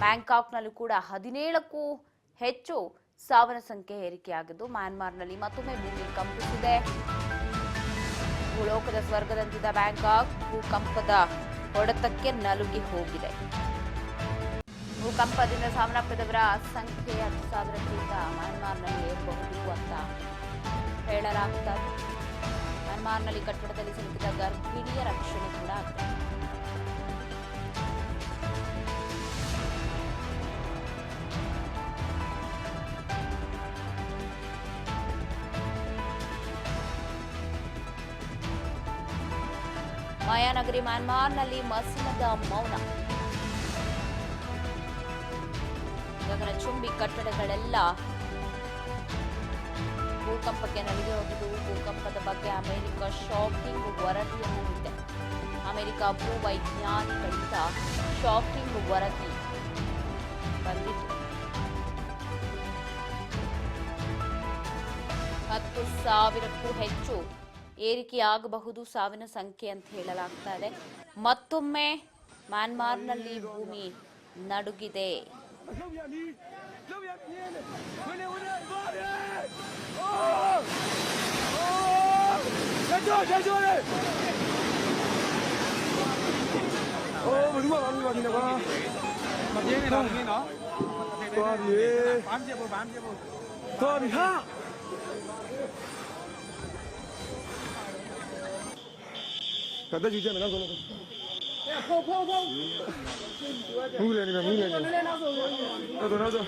ಬ್ಯಾಂಕಾಕ್ನಲ್ಲೂ ಕೂಡ 17ಕ್ಕೂ ಹೆಚ್ಚು ಸಾವಿನ ಸಂಖ್ಯೆ ಏರಿಕೆಯಾಗಿದ್ದು ಮ್ಯಾನ್ಮಾರ್ನಲ್ಲಿ ಮತ್ತೊಮ್ಮೆ ಭೂಮಿ ಕಂಪಿಸಿದೆ. ಭೂಲೋಕದ ಸ್ವರ್ಗದಂತಿದ್ದ ಬ್ಯಾಂಕಾಕ್ ಭೂಕಂಪದ ಹೊಡೆತಕ್ಕೆ ನಲುಗಿ ಹೋಗಿದೆ. ಭೂಕಂಪದಿಂದ ಸಾವನ್ನಪ್ಪಿದವರ ಸಂಖ್ಯೆ 10,000ಕ್ಕಿಂತ ಮ್ಯಾನ್ಮಾರ್ನಲ್ಲಿ ಏರಬಹುದು ಅಂತ ಹೇಳಲಾಗುತ್ತದೆ. ಮ್ಯಾನ್ಮಾರ್ನಲ್ಲಿ ಕಟ್ಟಡದಲ್ಲಿ ಸಿಲುಕಿದ ಗರ್ಭಿಣಿಯ ರಕ್ಷಣೆ ಕೂಡ ಆಗಿದೆ. ಮಾಯಾನಗರಿ ಮ್ಯಾನ್ಮಾರ್ನಲ್ಲಿ ಮಸಿನದ ಮೌನ. ಗಗನಚುಂಬಿ ಕಟ್ಟಡಗಳೆಲ್ಲ ಭೂಕಂಪಕ್ಕೆ ನಲುಗಿ ಹೋಗಿದ್ದು. ಭೂಕಂಪದ ಬಗ್ಗೆ ಅಮೆರಿಕ ಶಾಕಿಂಗ್ ವರದಿಯನ್ನು ನೀಡಿದೆ. ಅಮೆರಿಕ ಭೂವೈಜ್ಞಾನಿಗಳಿಂದ ಶಾಕಿಂಗ್ ವರದಿ ಬಂದಿತ್ತು. 10,000ಕ್ಕೂ ಹೆಚ್ಚು ಏರಿಕೆಯಾಗಬಹುದು ಸಾವಿನ ಸಂಖ್ಯೆ ಅಂತ ಹೇಳಲಾಗ್ತಾ ಇದೆ. ಮತ್ತೊಮ್ಮೆ ಮ್ಯಾನ್ಮಾರ್ನಲ್ಲಿ ಭೂಮಿ ನಡುಗಿದೆ. 갖다 주지 않나 그거. 야, 포. 누구래? 누구래? 나도.